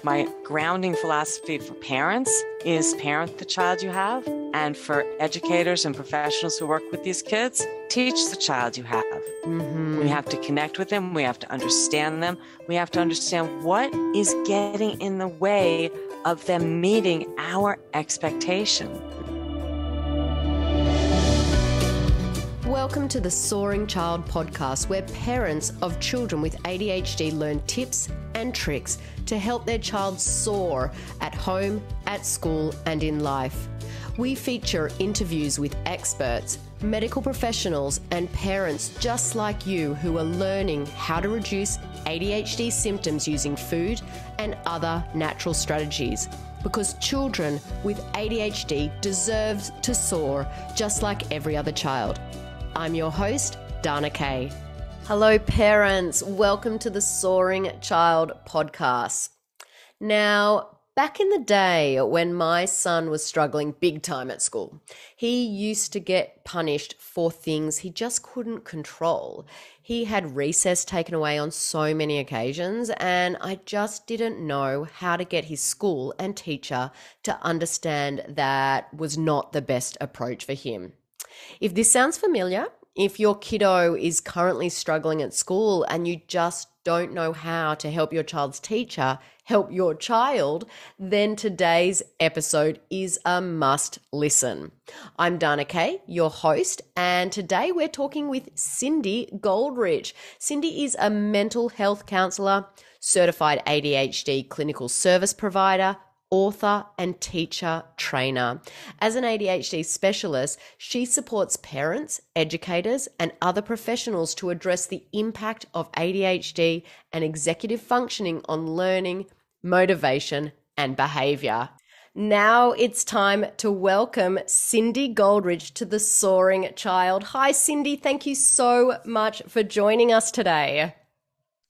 My grounding philosophy for parents is parent the child you have. And for educators and professionals who work with these kids, teach the child you have. Mm-hmm. We have to connect with them. We have to understand them. We have to understand what is getting in the way of them meeting our expectation. Welcome to the Soaring Child Podcast, where parents of children with ADHD learn tips and tricks to help their child soar at home, at school, and in life. We feature interviews with experts, medical professionals, and parents just like you who are learning how to reduce ADHD symptoms using food and other natural strategies. Because children with ADHD deserve to soar just like every other child. I'm your host, Dana Kay. Hello, parents. Welcome to the Soaring Child Podcast. Now, back in the day when my son was struggling big time at school, he used to get punished for things he just couldn't control. He had recess taken away on so many occasions, and I just didn't know how to get his school and teacher to understand that was not the best approach for him. If this sounds familiar, if your kiddo is currently struggling at school and you just don't know how to help your child's teacher help your child, then today's episode is a must listen. I'm Dana Kay, your host, and today we're talking with Cindy Goldrich. Cindy is a mental health counselor, certified ADHD Clinical Service Provider, author, and teacher trainer. As an ADHD specialist, she supports parents, educators, and other professionals to address the impact of ADHD and executive functioning on learning, motivation, and behavior. Now it's time to welcome Cindy Goldrich to the Soaring Child. Hi, Cindy. Thank you so much for joining us today.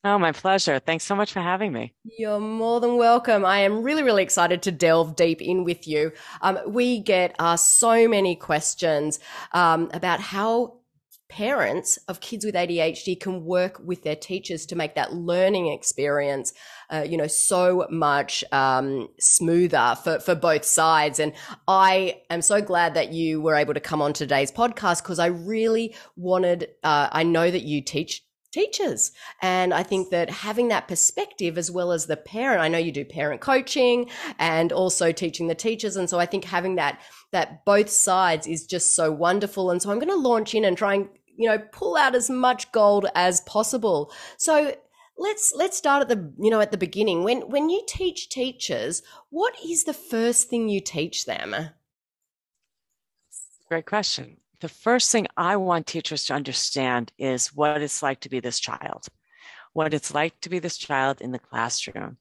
Oh, my pleasure. Thanks so much for having me. You're more than welcome. I am really, really excited to delve deep in with you. We get asked so many questions about how parents of kids with ADHD can work with their teachers to make that learning experience, so much smoother for both sides. And I am so glad that you were able to come on today's podcast because I really wanted, I know that you teach teachers. And I think that having that perspective as well as the parent, I know you do parent coaching and also teaching the teachers. And so I think having that both sides is just so wonderful. And so I'm going to launch in and try and, pull out as much gold as possible. So let's start at the beginning. When you teach teachers, what is the first thing you teach them? Great question. The first thing I want teachers to understand is what it's like to be this child, what it's like to be this child in the classroom.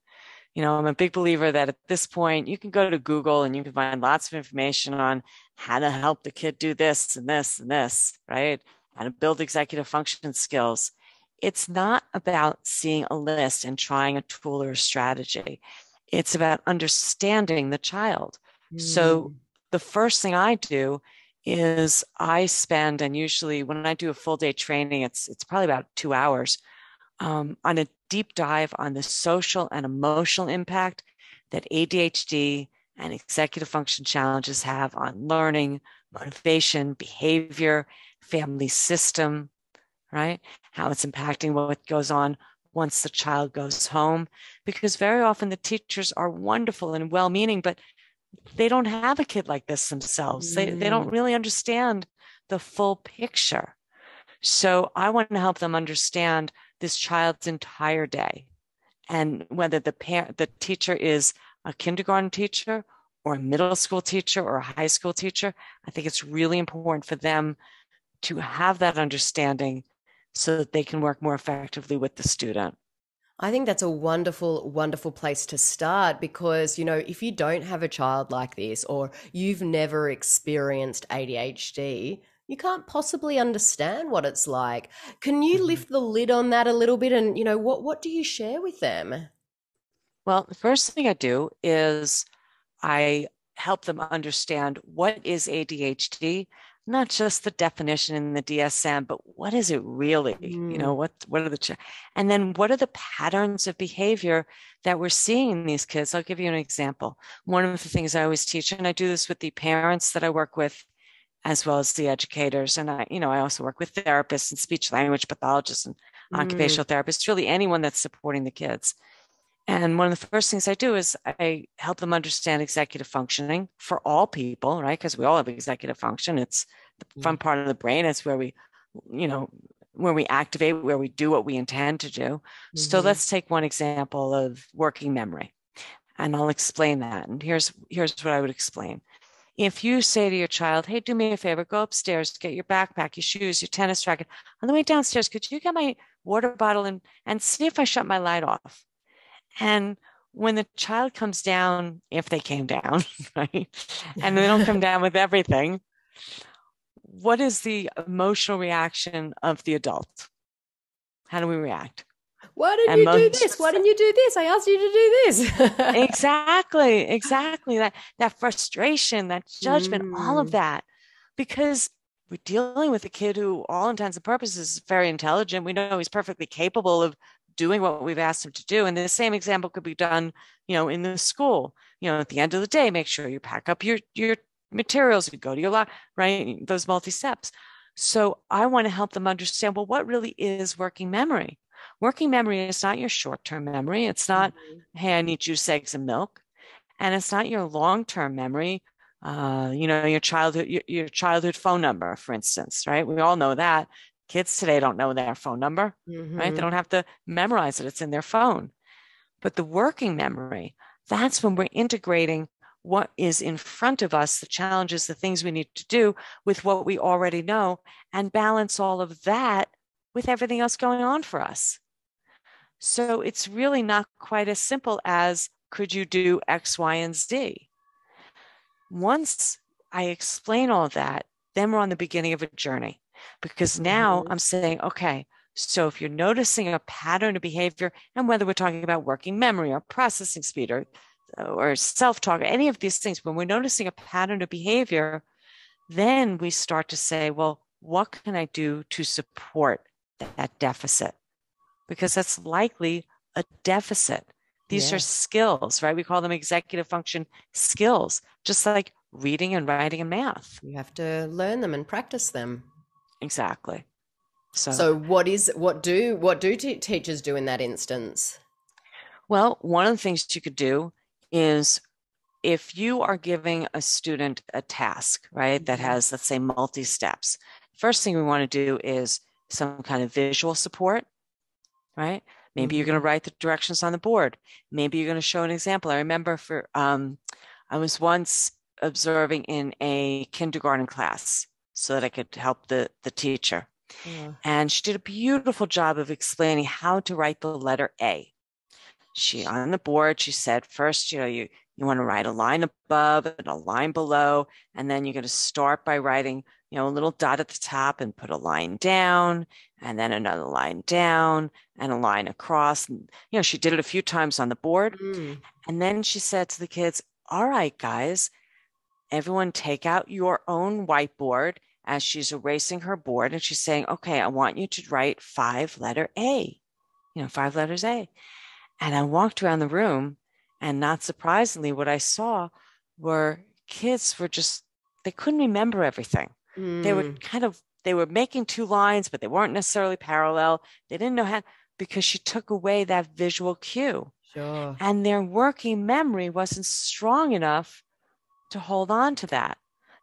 I'm a big believer that at this point, you can go to Google and you can find lots of information on how to help the kid do this and this and this, right? How to build executive function skills. It's not about seeing a list and trying a tool or a strategy. It's about understanding the child. So the first thing I do is I spend, and usually when I do a full day training, it's probably about 2 hours on a deep dive on the social and emotional impact that ADHD and executive function challenges have on learning, motivation, behavior, family system, right? How it's impacting what goes on once the child goes home. Because very often the teachers are wonderful and well-meaning, but they don't have a kid like this themselves. They don't really understand the full picture. So I want to help them understand this child's entire day. And whether the teacher is a kindergarten teacher or a middle school teacher or a high school teacher, I think it's really important for them to have that understanding so that they can work more effectively with the student. I think that's a wonderful, wonderful place to start because, if you don't have a child like this or you've never experienced ADHD, you can't possibly understand what it's like. Can you lift the lid on that a little bit and, what do you share with them? Well, the first thing I do is I help them understand what is ADHD not just the definition in the DSM, but what is it really? What are and then what are the patterns of behavior that we're seeing in these kids? I'll give you an example. One of the things I always teach, and I do this with the parents that I work with, as well as the educators. And I also work with therapists and speech language pathologists and occupational therapists, really anyone that's supporting the kids. And one of the first things I do is I help them understand executive functioning for all people, right? Because we all have executive function. It's the front part of the brain. It's where we, where we activate, where we do what we intend to do. So let's take one example of working memory. And I'll explain that. And here's what I would explain. If you say to your child, hey, do me a favor, go upstairs, get your backpack, your shoes, your tennis racket. On the way downstairs, could you get my water bottle and see if I shut my light off? And when the child comes down, if they came down, right, and they don't come down with everything, what is the emotional reaction of the adult? How do we react? Why didn't you do this? Why didn't you do this? I asked you to do this. Exactly. That frustration, that judgment, all of that, because we're dealing with a kid who, all intents and purposes, is very intelligent. We know he's perfectly capable of doing what we've asked him to do. And the same example could be done, in the school. At the end of the day, make sure you pack up your materials, you go to your locker, right? Those multi-steps. So I want to help them understand, well, what really is working memory? Working memory is not your short-term memory. It's not, hey, I need juice, eggs, and milk. And it's not your long-term memory. Your childhood phone number, for instance, right? We all know that. Kids today don't know their phone number, right? They don't have to memorize it. It's in their phone. But the working memory, that's when we're integrating what is in front of us, the challenges, the things we need to do with what we already know, and balance all of that with everything else going on for us. So it's really not quite as simple as, could you do X, Y, and Z? Once I explain all of that, then we're on the beginning of a journey. Because now I'm saying, okay, so if you're noticing a pattern of behavior, and whether we're talking about working memory or processing speed or self-talk, any of these things, when we're noticing a pattern of behavior, then we start to say, well, what can I do to support that deficit? Because that's likely a deficit. These are skills, right? We call them executive function skills, just like reading and writing and math. You have to learn them and practice them. Exactly. So what do teachers do in that instance? Well, one of the things you could do is, if you are giving a student a task, right, that has, let's say, multi-steps, first thing we want to do is some kind of visual support, right? Maybe you're going to write the directions on the board. Maybe you're going to show an example. I remember I was once observing in a kindergarten class so that I could help the teacher. Yeah. And she did a beautiful job of explaining how to write the letter A. On the board, she said, first, you want to write a line above and a line below, and then you're going to start by writing, a little dot at the top and put a line down, and then another line down and a line across. And, she did it a few times on the board. And then she said to the kids, all right, guys, everyone take out your own whiteboard, as she's erasing her board. And she's saying, okay, I want you to write 5-letter A, 5 letters A. And I walked around the room, and not surprisingly, what I saw were kids they couldn't remember everything. They were making 2 lines, but they weren't necessarily parallel. They didn't know how, because she took away that visual cue. Sure. And their working memory wasn't strong enough to hold on to that.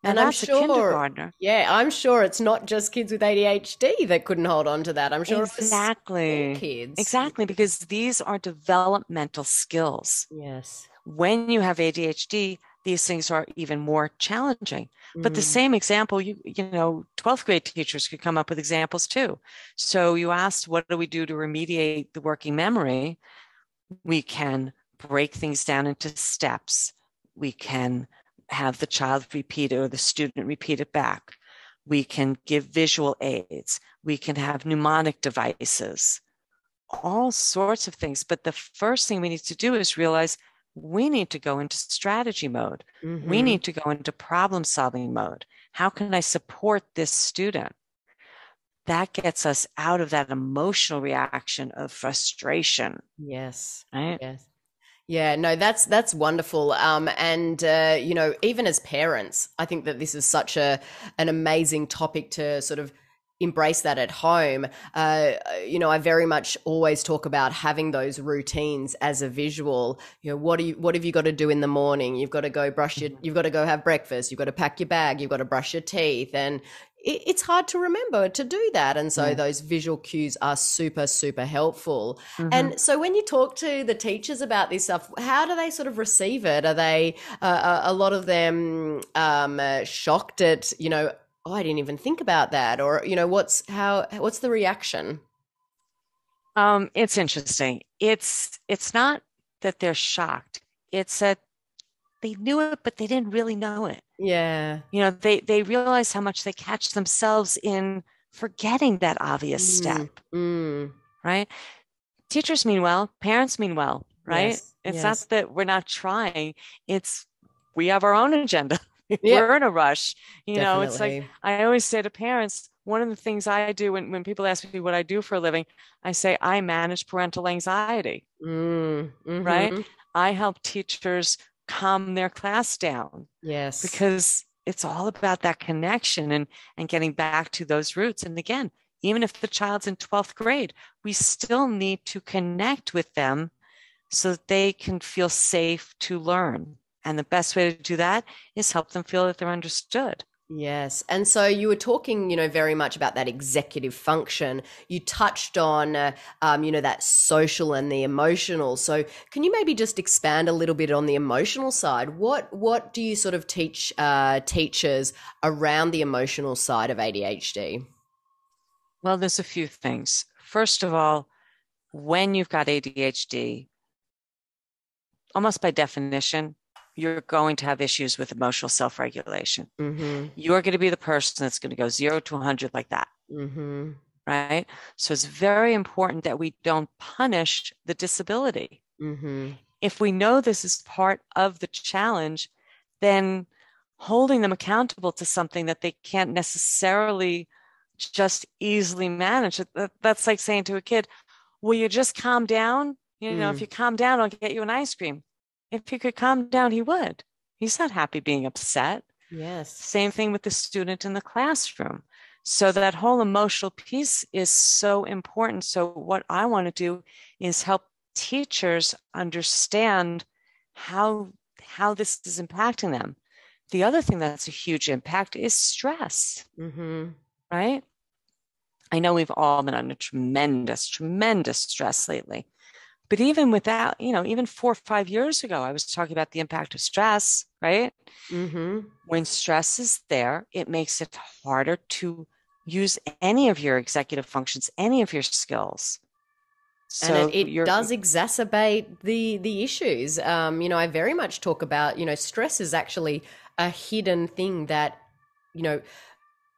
And I'm sure, kindergartner. Yeah, I'm sure it's not just kids with ADHD that couldn't hold on to that. I'm sure exactly. It was kids. Exactly, because these are developmental skills. Yes. When you have ADHD, these things are even more challenging. But the same example, 12th grade teachers could come up with examples too. So you asked, what do we do to remediate the working memory? We can break things down into steps. We can have the child repeat it or the student repeat it back. We can give visual aids. We can have mnemonic devices, all sorts of things. But the first thing we need to do is realize we need to go into strategy mode. We need to go into problem solving mode. How can I support this student? That gets us out of that emotional reaction of frustration. Yes. Right? Yes. Yeah, no, that's wonderful. And you know, even as parents, I think that this is such an amazing topic to sort of embrace that at home. You know, I very much always talk about having those routines as a visual. You know, what have you got to do in the morning? You've got to go you've got to go have breakfast. You've got to pack your bag. You've got to brush your teeth, and it's hard to remember to do that. And so those visual cues are super, super helpful. And so when you talk to the teachers about this stuff, how do they sort of receive it? Are they, a lot of them shocked at, you know, oh, I didn't even think about that? Or, you know, what's the reaction? It's interesting. It's not that they're shocked. It's that they knew it, but they didn't really know it. Yeah. You know, they realize how much they catch themselves in forgetting that obvious step, right? Teachers mean well, parents mean well, right? Yes. It's Yes. not that we're not trying. It's we have our own agenda. Yep. We're in a rush. You know, it's like Definitely. I always say to parents, one of the things I do when people ask me what I do for a living, I say I manage parental anxiety, right? Mm-hmm. I help teachers calm their class down Yes. because it's all about that connection and getting back to those roots. And again, even if the child's in 12th grade, we still need to connect with them so that they can feel safe to learn. And the best way to do that is help them feel that they're understood. Yes. And so you were talking, you know, very much about that executive function. You touched on, you know, that social and the emotional. So can you maybe just expand a little bit on the emotional side? What do you sort of teach teachers around the emotional side of ADHD? Well, there's a few things. First of all, when you've got ADHD, almost by definition, you're going to have issues with emotional self-regulation. You're going to be the person that's going to go 0 to 100 like that. Right? So it's very important that we don't punish the disability. If we know this is part of the challenge, then holding them accountable to something that they can't necessarily just easily manage. That's like saying to a kid, will you just calm down? You know, if you calm down, I'll get you an ice cream. If he could calm down, he would. He's not happy being upset. Yes. Same thing with the student in the classroom. So that whole emotional piece is so important. So what I want to do is help teachers understand how this is impacting them. The other thing that's a huge impact is stress, right? I know we've all been under tremendous, tremendous stress lately. But even without, you know, even 4 or 5 years ago, I was talking about the impact of stress, right? When stress is there, it makes it harder to use any of your executive functions, any of your skills. So And it does exacerbate the issues. You know, I very much talk about, you know, stress is actually a hidden thing that, you know,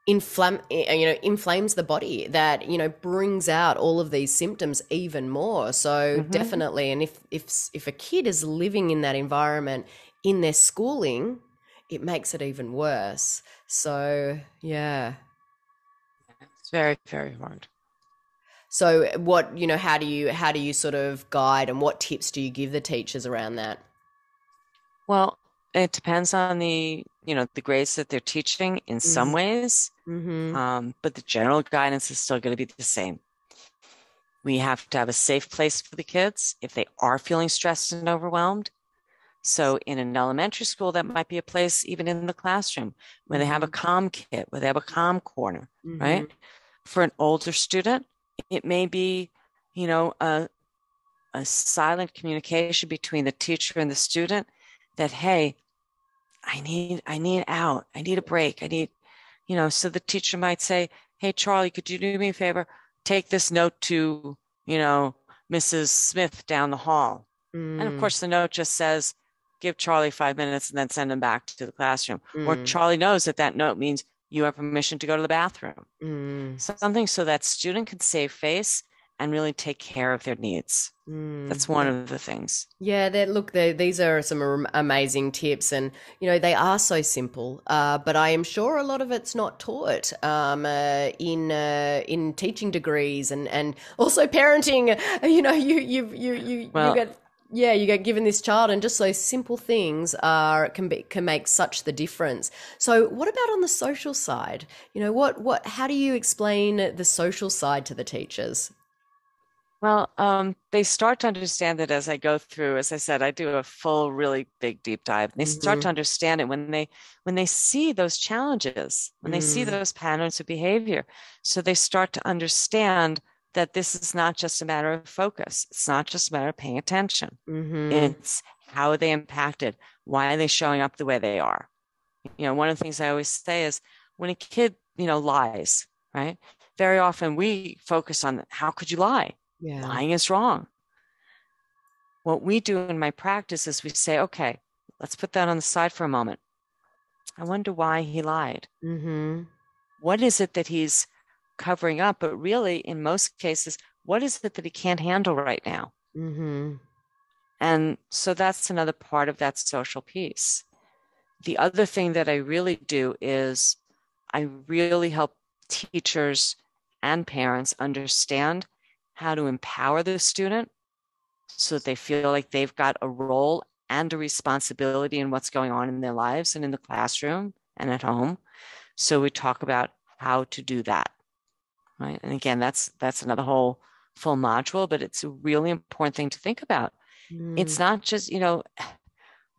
inflames the body, that, you know, brings out all of these symptoms even more. So definitely, and if a kid is living in that environment in their schooling, it makes it even worse. So yeah, it's very, very hard. so what, you know, how do you sort of guide, and what tips do you give the teachers around that? Well, it depends on the grades that they're teaching in some ways. But the general guidance is still going to be the same. We have to have a safe place for the kids if they are feeling stressed and overwhelmed. So in an elementary school, that might be a place even in the classroom where they have a calm kit, where they have a calm corner, right? For an older student, it may be, you know, a silent communication between the teacher and the student that, hey, I need out. I need a break. I need, you know, so the teacher might say, hey, Charlie, could you do me a favor? Take this note to, you know, Mrs. Smith down the hall. And of course, the note just says, give Charlie 5 minutes and then send him back to the classroom. Or Charlie knows that note means you have permission to go to the bathroom. Something so that student can save face and really take care of their needs. That's one of the things. Yeah, these are some amazing tips, and they are so simple. But I am sure a lot of it's not taught in teaching degrees and also parenting. You get given this child, and just those simple things can make such the difference. So, what about on the social side? How do you explain the social side to the teachers? Well, they start to understand that as I go through, as I said, I do a full, really big deep dive. They start to understand it when they see those challenges, when they see those patterns of behavior. So they start to understand that this is not just a matter of focus. It's not just a matter of paying attention. It's how are they impacted? Why are they showing up the way they are? One of the things I always say is when a kid, lies, right? Very often we focus on how could you lie? Yeah. Lying is wrong. What we do in my practice is we say, okay, let's put that on the side for a moment. I wonder why he lied. What is it that he's covering up? But really, in most cases, what is it that he can't handle right now? And so that's another part of that social piece. The other thing that I really do is I really help teachers and parents understand how to empower the student so that they feel like they've got a role and a responsibility in what's going on in their lives and in the classroom and at home. So we talk about how to do that, right? And again, that's another whole full module, but it's a really important thing to think about. It's not just,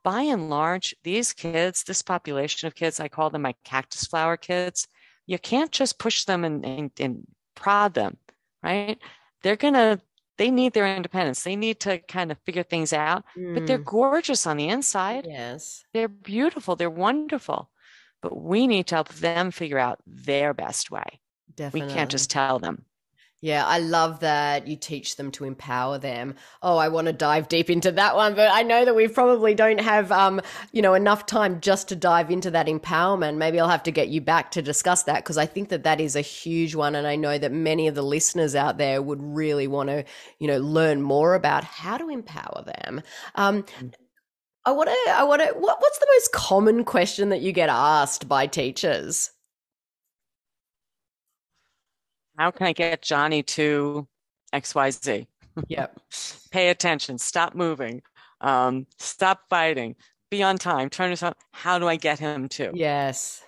by and large, these kids, this population of kids, I call them my cactus flower kids. You can't just push them and prod them, right? They need their independence. They need to kind of figure things out, but they're gorgeous on the inside. Yes. They're beautiful. They're wonderful, but we need to help them figure out their best way. Definitely. We can't just tell them. Yeah, I love that you teach them to empower them. Oh, I want to dive deep into that one, but I know that we probably don't have, enough time just to dive into that empowerment. Maybe I'll have to get you back to discuss that, because I think that is a huge one, and I know that many of the listeners out there would really want to, learn more about how to empower them. What's the most common question that you get asked by teachers? How can I get Johnny to XYZ? Yep. Pay attention, stop moving, stop fighting, be on time, turn yourself. How do I get him to? Yes.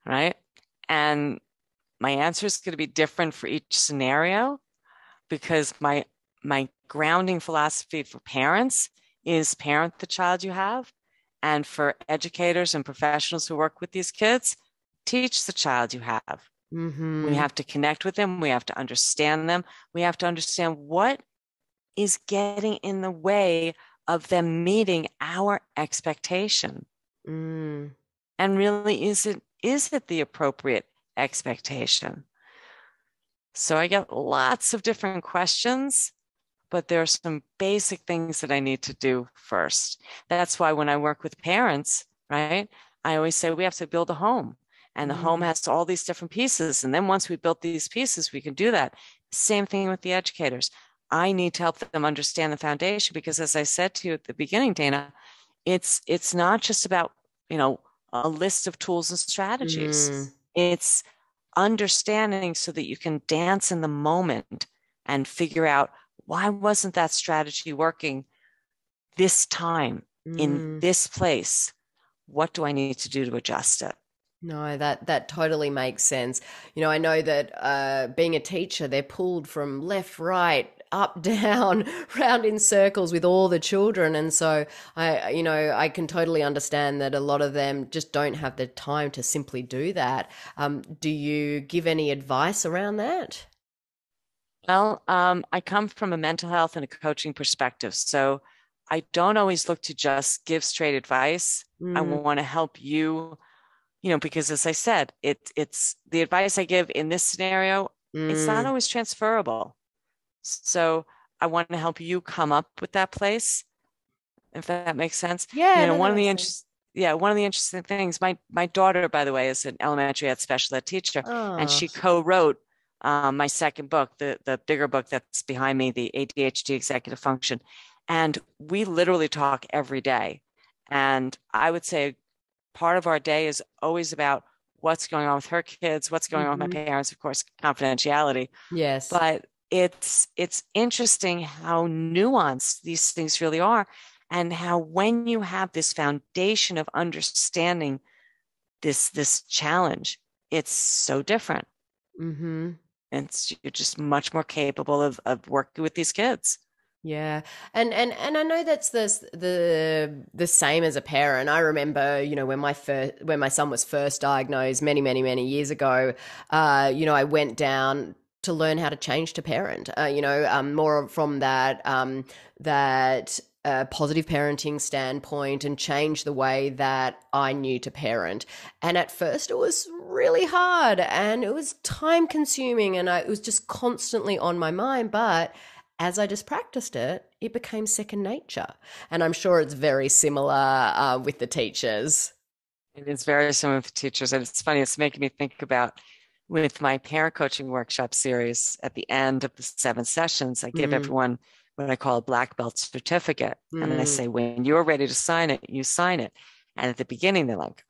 Right. And my answer is going to be different for each scenario, because my grounding philosophy for parents is parent the child you have. And for educators and professionals who work with these kids, teach the child you have. We have to connect with them. We have to understand them. We have to understand what is getting in the way of them meeting our expectation. And really, is it the appropriate expectation? So I get lots of different questions, but there are some basic things that I need to do first. That's why when I work with parents, right, I always say we have to build a home. And the home has all these different pieces. And then once we built these pieces, we can do that. Same thing with the educators. I need to help them understand the foundation, because as I said to you at the beginning, Dana, it's not just about, a list of tools and strategies. It's understanding so that you can dance in the moment and figure out, why wasn't that strategy working this time in this place? What do I need to do to adjust it? No, that totally makes sense. I know that being a teacher, they're pulled from left, right, up, down, round in circles with all the children. And so I can totally understand that a lot of them just don't have the time to simply do that. Do you give any advice around that? Well, I come from a mental health and a coaching perspective. So I don't always look to just give straight advice. I want to help you, because as I said, it's the advice I give in this scenario, it's not always transferable. So I want to help you come up with that place, if that makes sense. Yeah. One of the interesting things, my daughter, by the way, is an elementary ed special ed teacher, and she co-wrote my second book, the bigger book that's behind me, the ADHD Executive Function. And we literally talk every day. And I would say part of our day is always about what's going on with her kids, what's going on with my parents, of course, confidentiality. Yes. But it's interesting how nuanced these things really are, and how when you have this foundation of understanding this challenge, it's so different. Mm-hmm. And you're just much more capable of working with these kids. Yeah. And I know that's the same as a parent. I remember, when my son was first diagnosed many years ago, I went down to learn how to change to parent, more from that positive parenting standpoint, and change the way that I knew to parent. And at first it was really hard and it was time consuming, and it was just constantly on my mind. But as I just practiced it, it became second nature. And I'm sure it's very similar with the teachers. It is very similar with teachers. And it's funny, it's making me think about with my parent coaching workshop series, at the end of the 7 sessions, I give everyone what I call a black belt certificate. And I say, when you're ready to sign it, you sign it. And at the beginning, they're like,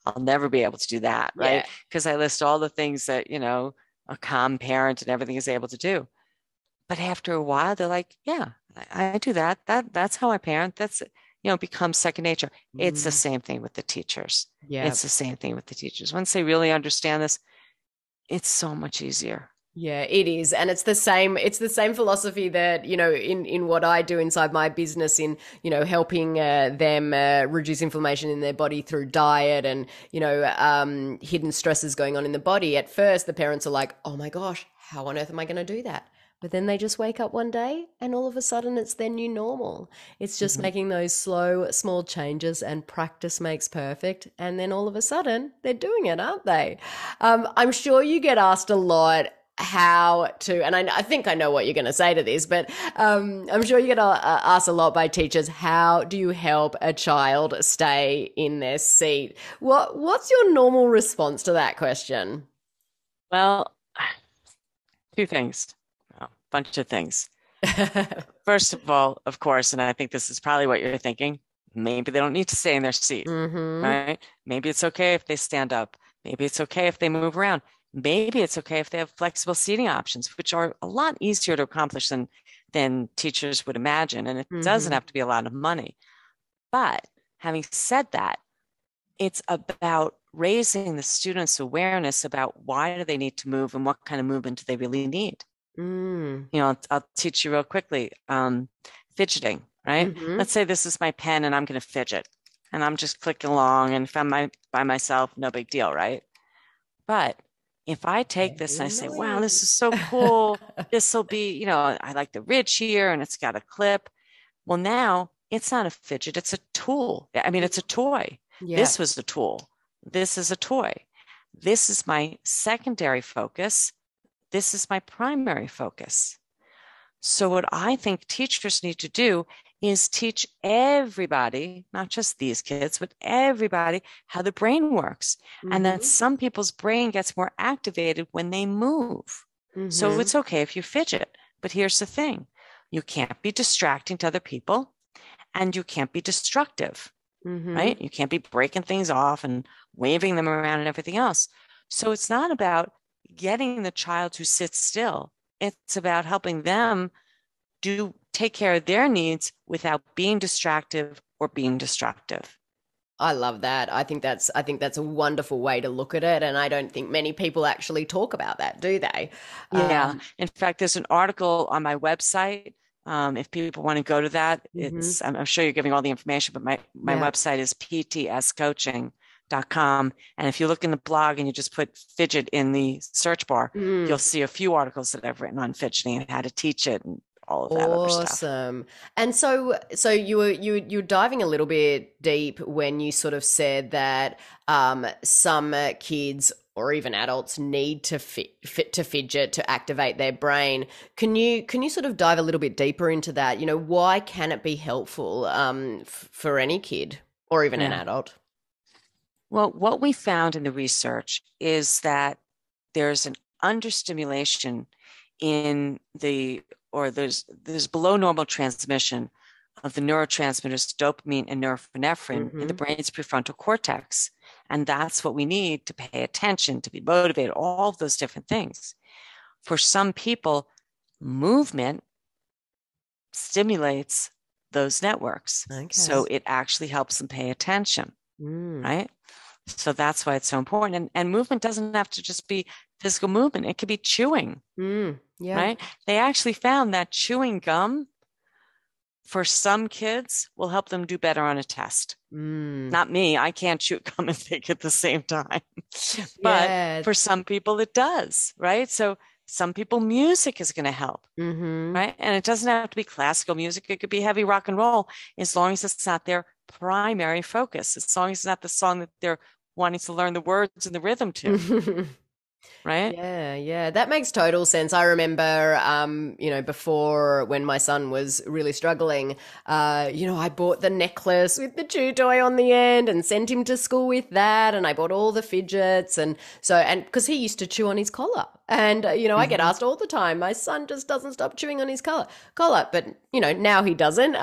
I'll never be able to do that, right? Because I list all the things that, a calm parent and everything is able to do. But after a while, they're like, yeah, I do that. That's how I parent. That's, becomes second nature. It's the same thing with the teachers. Yeah. It's the same thing with the teachers. Once they really understand this, it's so much easier. Yeah, it is. And it's the same philosophy that, in what I do inside my business, in, helping them reduce inflammation in their body through diet and, hidden stresses going on in the body. At first, the parents are like, oh my gosh, how on earth am I going to do that? But then they just wake up one day and all of a sudden it's their new normal. It's just making those slow, small changes, and practice makes perfect. And then all of a sudden they're doing it, aren't they? I'm sure you get asked a lot how to, and I think I know what you're going to say to this, but I'm sure you get asked a lot by teachers, how do you help a child stay in their seat? What's your normal response to that question? Well, 2 things. Bunch of things. First of all, of course, and I think this is probably what you're thinking, maybe they don't need to stay in their seat, right? Maybe it's okay if they stand up. Maybe it's okay if they move around. Maybe it's okay if they have flexible seating options, which are a lot easier to accomplish than teachers would imagine. And it doesn't have to be a lot of money. But having said that, it's about raising the students' awareness about why do they need to move and what kind of movement do they really need. I'll teach you real quickly. Fidgeting, right? Let's say this is my pen and I'm going to fidget and I'm just clicking along, and if I'm by myself, no big deal, right? But if I take this and I say, wow, this is so cool. This will be, I like the ridge here and it's got a clip. Well, now it's not a fidget, it's a tool. I mean, it's a toy. Yeah. This was a tool. This is a toy. This is my secondary focus. This is my primary focus. So what I think teachers need to do is teach everybody, not just these kids, but everybody, how the brain works. And that some people's brain gets more activated when they move. So it's okay if you fidget. But here's the thing. You can't be distracting to other people, and you can't be destructive, right? You can't be breaking things off and waving them around and everything else. So it's not about getting the child to sit still. It's about helping them take care of their needs without being distractive or being destructive. I love that. I think that's a wonderful way to look at it, and I don't think many people actually talk about that, do they? Yeah. In fact, there's an article on my website. If people want to go to that, I'm sure you're giving all the information, but my website is ptscoaching.com. And if you look in the blog and you just put fidget in the search bar, you'll see a few articles that I've written on fidgeting and how to teach it and all of that other stuff. Awesome. And so you were diving a little bit deep when you sort of said that some kids or even adults need to fidget to activate their brain. Can you sort of dive a little bit deeper into that? Why can it be helpful for any kid or even an adult? Well, what we found in the research is that there's an understimulation there's below normal transmission of the neurotransmitters dopamine and norepinephrine in the brain's prefrontal cortex. And that's what we need to pay attention, to be motivated, all of those different things. For some people, movement stimulates those networks. Okay. So it actually helps them pay attention, right? So that's why it's so important. And movement doesn't have to just be physical movement. It could be chewing, right? They actually found that chewing gum for some kids will help them do better on a test. Not me. I can't chew gum and think at the same time. But for some people, it does, right? So some people, music is going to help, right? And it doesn't have to be classical music. It could be heavy rock and roll, as long as it's not their primary focus, as long as it's not the song that they're wanting to learn the words and the rhythm to. Right? Yeah. That makes total sense. I remember, before, when my son was really struggling, I bought the necklace with the chew toy on the end and sent him to school with that. And I bought all the fidgets. And because he used to chew on his collar. And, I get asked all the time, my son just doesn't stop chewing on his collar. But, now he doesn't.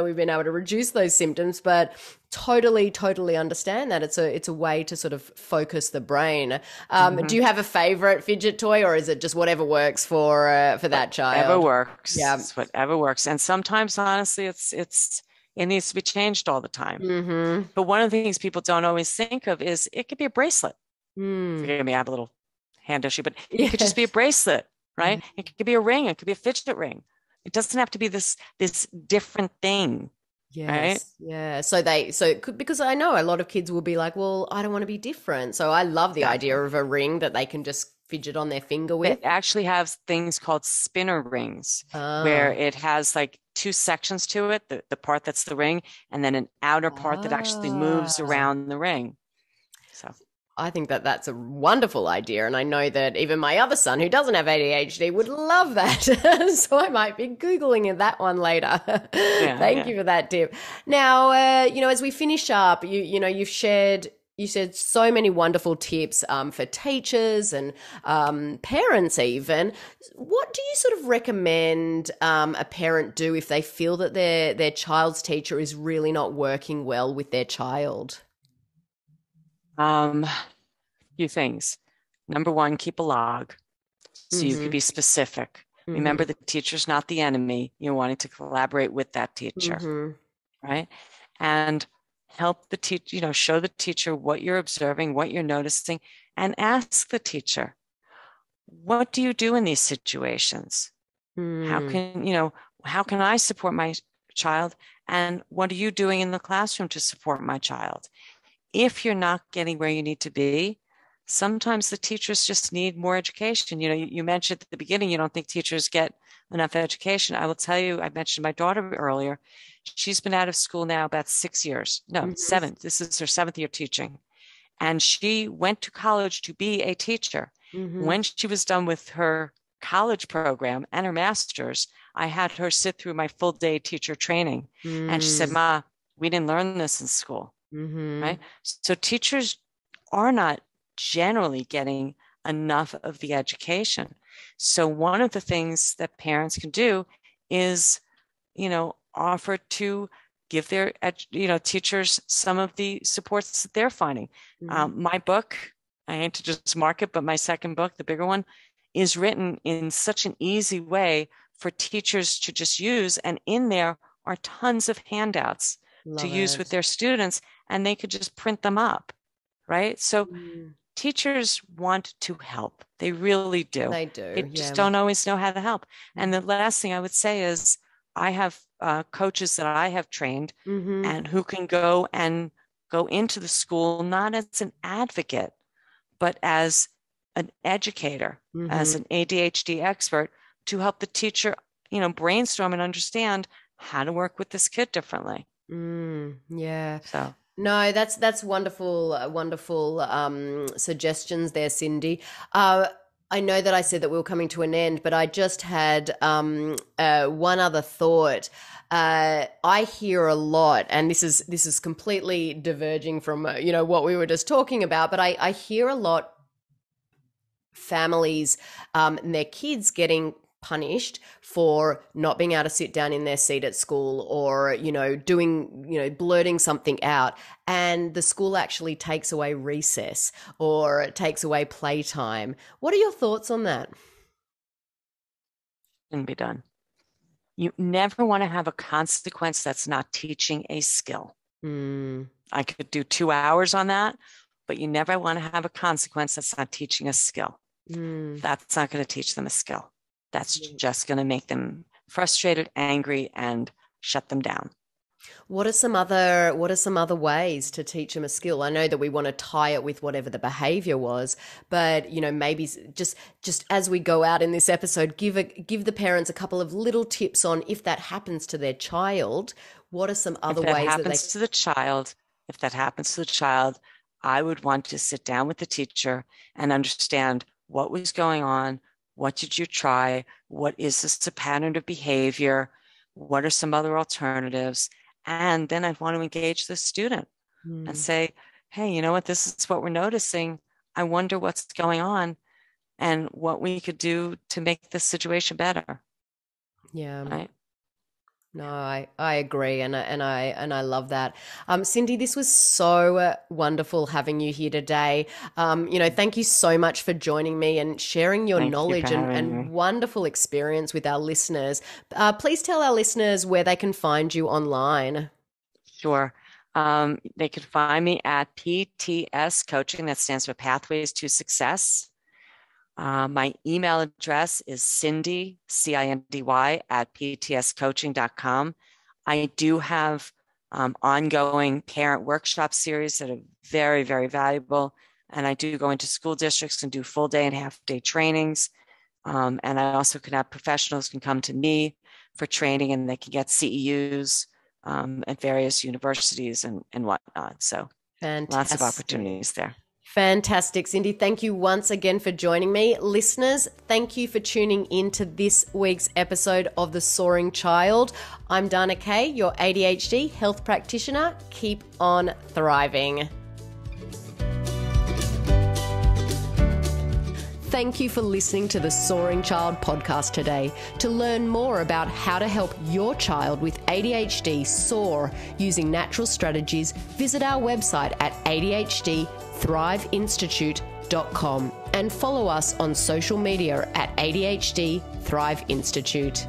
We've been able to reduce those symptoms, but totally understand that. It's a way to sort of focus the brain. Do you have a favorite fidget toy, or is it just whatever works for that child? Whatever works. Yeah. It's whatever works. And sometimes, honestly, it needs to be changed all the time. But one of the things people don't always think of is it could be a bracelet. Forgive me, I have a little hand issue, but it could just be a bracelet, right? It could be a ring. It could be a fidget ring. It doesn't have to be this different thing. Yes. Right? Yeah. Because I know a lot of kids will be like, well, I don't want to be different. So I love the idea of a ring that they can just fidget on their finger with. It actually has things called spinner rings, where it has like two sections to it, the part that's the ring, and then an outer part that actually moves around the ring. So I think that's a wonderful idea. And I know that even my other son, who doesn't have ADHD, would love that. So I might be Googling that one later. Thank you for that tip. Now, as we finish up, you said so many wonderful tips for teachers and parents even. What do you sort of recommend a parent do if they feel that their child's teacher is really not working well with their child? Few things. Number one, keep a log so you can be specific. Remember, the teacher's not the enemy. You're wanting to collaborate with that teacher, right? And help the teacher, show the teacher what you're observing, what you're noticing, and ask the teacher, what do you do in these situations? How can I support my child? And what are you doing in the classroom to support my child? If you're not getting where you need to be, sometimes the teachers just need more education. You mentioned at the beginning, you don't think teachers get enough education. I will tell you, I mentioned my daughter earlier. She's been out of school now about 6 years. No, 7. This is her 7th year teaching. And she went to college to be a teacher. When she was done with her college program and her master's, I had her sit through my full day teacher training. And she said, Ma, we didn't learn this in school. Right? So teachers are not generally getting enough of the education. So one of the things that parents can do is, offer to give their, teachers some of the supports that they're finding. My book, I hate to just mark it, but my second book, the bigger one, is written in such an easy way for teachers to just use. And in there are tons of handouts to use with their students, and they could just print them up, right? So teachers want to help. They really do. They do. They just don't always know how to help. And the last thing I would say is I have coaches that I have trained and who can go into the school, not as an advocate, but as an educator, as an ADHD expert, to help the teacher, brainstorm and understand how to work with this kid differently. Yeah. So no, that's wonderful suggestions there, Cindy. I know that I said that we were coming to an end, but I just had one other thought. I hear a lot, and this is completely diverging from what we were just talking about, but I hear a lot families and their kids getting punished for not being able to sit down in their seat at school, or, blurting something out, and the school actually takes away recess or takes away playtime. What are your thoughts on that? Can be done. You never want to have a consequence that's not teaching a skill. I could do 2 hours on that, but you never want to have a consequence that's not teaching a skill. That's not going to teach them a skill. That's just going to make them frustrated, angry, and shut them down. What are some other ways to teach them a skill? I know that we want to tie it with whatever the behavior was, but maybe just as we go out in this episode, give the parents a couple of little tips on, if that happens to their child, what are some other ways that If that happens to the child, I would want to sit down with the teacher and understand what was going on. What did you try? What is this a pattern of behavior? What are some other alternatives? And then I'd want to engage the student and say, hey, you know what? This is what we're noticing. I wonder what's going on and what we could do to make this situation better. Yeah. Right? No, I agree, and I love that. Cindy, this was so wonderful having you here today. Thank you so much for joining me and sharing your knowledge and wonderful experience with our listeners. Please tell our listeners where they can find you online. Sure. They can find me at PTS Coaching. That stands for Pathways to Success. My email address is Cindy, CINDY, at ptscoaching.com. I do have ongoing parent workshop series that are very, very valuable. And I do go into school districts and do full day and half day trainings. And I also can have professionals can come to me for training, and they can get CEUs at various universities and whatnot. So lots of opportunities there. Fantastic, Cindy. Thank you once again for joining me. Listeners, thank you for tuning in to this week's episode of The Soaring Child. I'm Dana Kay, your ADHD health practitioner. Keep on thriving. Thank you for listening to the Soaring Child podcast today. To learn more about how to help your child with ADHD soar using natural strategies, visit our website at ADHDthriveinstitute.com and follow us on social media at ADHD Thrive Institute.